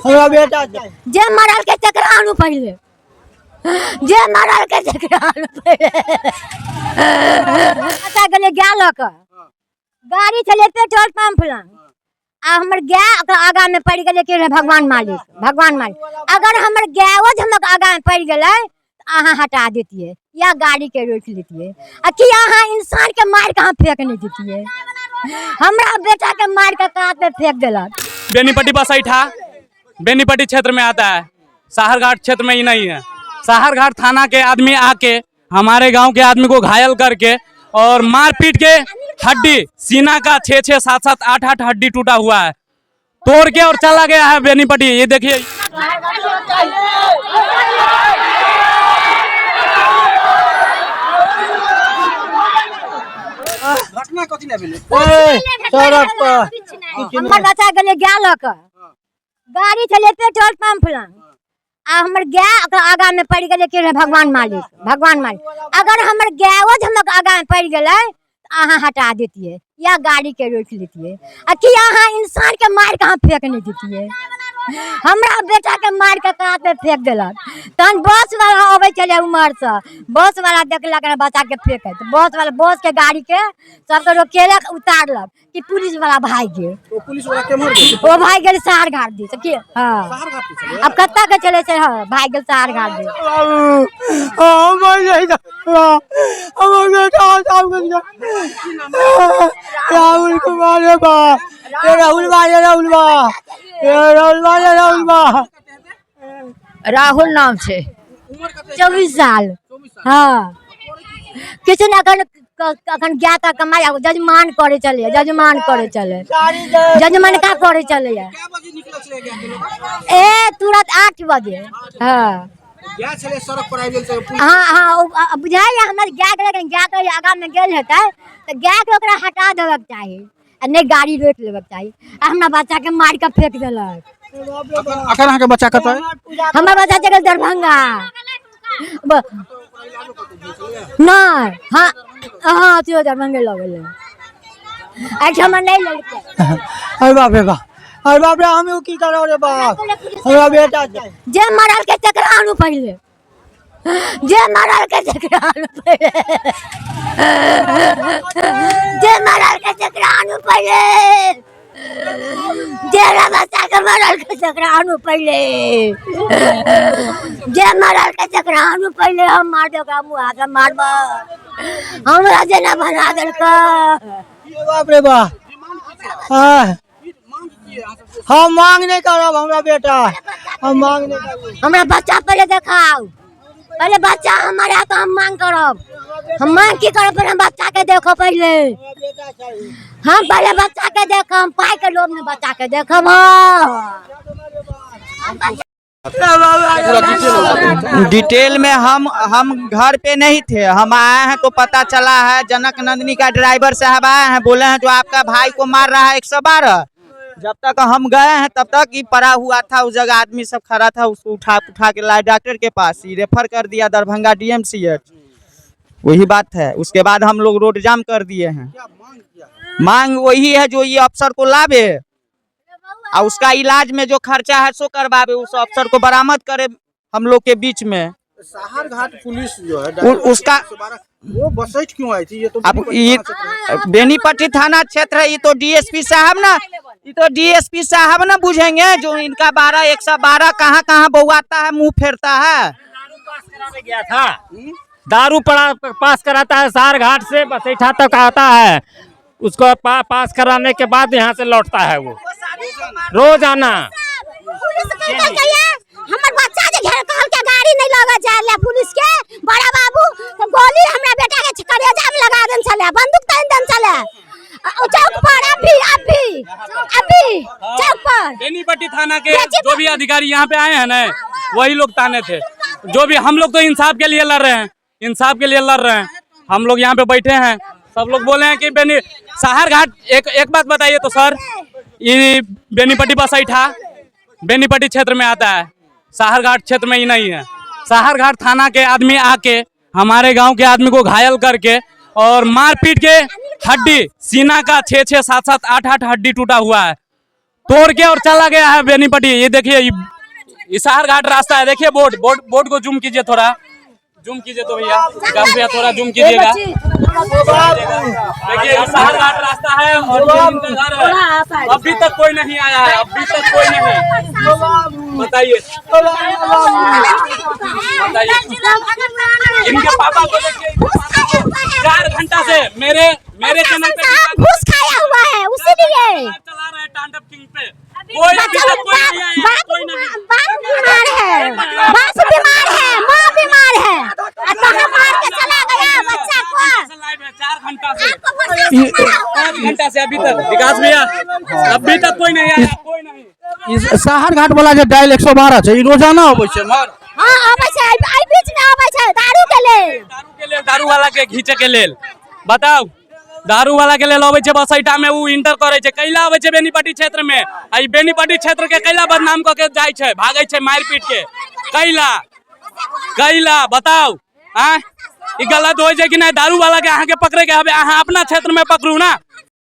हमरा बेटा जे मरल के चक्रानु पहले जे मरल के चक्रानु पहले अच्छा गले गेल क गाड़ी चले पेट्रोल पंप लंग आ हमर गाय ओकरा आगा में पड़ गेले के भगवान मालिक अगर हमर गायो हमक आगा में पड़ गेले अहाँ हटा देतिए या गाड़ी के रोक लेतिए आ कि अहाँ इंसान के मार के फेंक नहीं देतिए हमरा बेटा के मार के कात में फेंक देलक। बेनीपट्टी बसैठा बेनीपट्टी क्षेत्र में आता है, साहरघाट क्षेत्र में ही नहीं है। साहरघाट थाना के आदमी आके हमारे गांव के आदमी को घायल करके और मार पीट के हड्डी सीना का 6-6, 7-7, 8-8 हड्डी टूटा हुआ है, तोड़ के और चला गया है बेनीपट्टी। ये देखिए घटना कथी ना भेले सड़क पर हमर बच्चा गले गेल क गाड़ी चले पेट्रोल पंप लंग आ हमर गाय ओकरा आगा में पड़ गेले के भगवान मालिक अगर हमर गायो हमक आगा में पड़ गेले अहाँ हटा देतिए या गाड़ी के रोक लेतिए आ कि अहाँ इंसान के मार के फेंक नहीं देतिए हमरा बेटा के मार के कात में फेंक देलक। तहन बस वाला अबे चले उमर से बस वाला देखलक बच्चा के फेंके तो बस के गाड़ी के सबके रोकेलक उतारलक कि पुलिस वाला भाग गेल। तो पुलिस वाला केमहर गेल? वो भाग गेल साहरघाट दी के हां साहरघाट से अब कत्ता के चले से हां भाग गेल साहरघाट दी। राहुल कुमार बा राहुल नाम से 24 साल हाँ किसी ने अखन गया था कमाई जजमान करे चले जजमान का करे चले ए तुरंत 8 बजे हाँ सड़क पर हाँ बुझाइए हमारे गाय के आगा में गेल हेतै तो गाय के ओकरा हटा देवे के चाहिए नहीं गाड़ी रोक लेवे के चाहिए। हमरा बच्चा के मार के फेंक देलक। अखन अहाँ के बच्चा कतऽ है? हमर बच्चा चल दरभंगा नहीं हाँ हाँ तो दरभंगे लगल हम नहीं लड़के अरे बाप रे हम की करो रे बाप हमरा बेटा जे मरल के चक्रानु पहले जे मरल के चक्रानु पहले जे मरल के चक्रानु पहले जे बच्चा के मरल के चक्रानु पहले जे मरल के चक्रानु पहले हम मार दे ओकरा मुँह हाथ मारबा हमरा जेना बना देलक। बाप रे बाप हम मांग नहीं करब हमरा बेटा हम मांग नहीं करब। हमरा बच्चा पहले देखाओ पहले बच्चा हमारे तो हम मांग करब हम मांग की करब पहले बच्चा के देखो पहले हम पहले बच्चा के देखो हम पाई के लोभ में बच्चा के देखब। डिटेल में हम घर पे नहीं थे, हम आए हैं तो पता चला है जनक नंदिनी का ड्राइवर साहब आए हैं, बोले हैं जो आपका भाई को मार रहा है 112। जब तक हम गए हैं तब तक ही पड़ा हुआ था, उस जगह आदमी सब खड़ा था, उसको उठा के लाए डॉक्टर के पास, ही रेफर कर दिया दरभंगा DMCH। वही बात है। उसके बाद हम लोग रोड जाम कर दिए हैं। मांग वही है जो ये अफसर को लावे और उसका इलाज में जो खर्चा है सो करवावे, उस अफसर को बरामद करे हम लोग के बीच में। साहरघाट पुलिस जो है उसका वो बसैठ क्यों आई थी? ये तो बेनीपट्टी थाना क्षेत्र है। ये तो DSP साहब ना, ये तो DSP साहब ना बुझेंगे जो इनका 112 कहाँ बउआता है, मुंह फेरता है। गया था दारू पास कराता है, साहरघाट से बसैठा तक आता है, उसको पास कराने के बाद यहाँ से लौटता है वो रोजाना। हमर बच्चा जे घर कहल के गाड़ी नहीं लगा जाले पुलिस के बड़ा बाबू तो गोली हमरा बेटा के करेजा में लगा देन चले, बंदूक तान देन चले चौक पर अभी चौक पर। बेनीपट्टी थाना के जो भी अधिकारी यहाँ पे आए हैं ना वही लोग ताने थे, जो भी हम लोग तो इंसाफ के लिए लड़ रहे हैं, हम लोग यहाँ पे बैठे हैं, सब लोग बोले हैं कि साहरघाट एक बात बताइए तो सर, ये बेनीपट्टी बसैठा बेनीपट्टी क्षेत्र में आता है, साहरघाट क्षेत्र में ही नहीं है। साहरघाट थाना के आदमी आके हमारे गांव के आदमी को घायल करके और मार पीट के हड्डी सीना का 6-6, 7-7, 8-8 हड्डी टूटा हुआ है, तोड़ के और चला गया है बेनीपट्टी। ये देखिए इसार घाट रास्ता है, देखिए बोर्ड को जूम कीजिए, थोड़ा जूम कीजिए तो भैया, भैया थोड़ा जूम कीजिएगा। देखिए इसार घाट रास्ता है और ये इनका घर है। अभी तक कोई नहीं आया है, अभी तक कोई नहीं। बताइए इनके पापा को देखिए, 4 घंटा से मेरे चैनल पे घूस खाया हुआ है उसीलिए चला रहे टांडव किंग पे। कोई अभी तक कोई नहीं आया, कोई नहीं। बाप बीमार है, बाप बीमार है, माँ बीमार है, तो हम मार के चला गया बच्चा को। 4 घंटा से 5 घंटा से अभी तक विकास भैया अभी तक कोई नहीं आया, कोई नहीं। शहर घाट वाला जो डायल 112 है, रोजाना अबै छै मर। हाँ आबै छै, आई बीच में आबै छै दारू के लेल, दारू वाला के घीचे के लेल। बताओ दारू वाला के लेल अबै छै बसैठा में, उ इंटर करे छै। कैला अबै छै बेनीपट्टी क्षेत्र में, आई बेनीपट्टी क्षेत्र के कैला बदनाम क के जाय छै, भागै छै मार पीट के। कैला बताओ हां ई गलत होय छै कि नहीं? दारू वाला के अहाँ के पकड़े के हबे, अहाँ अपना क्षेत्र में पकड़ू ना।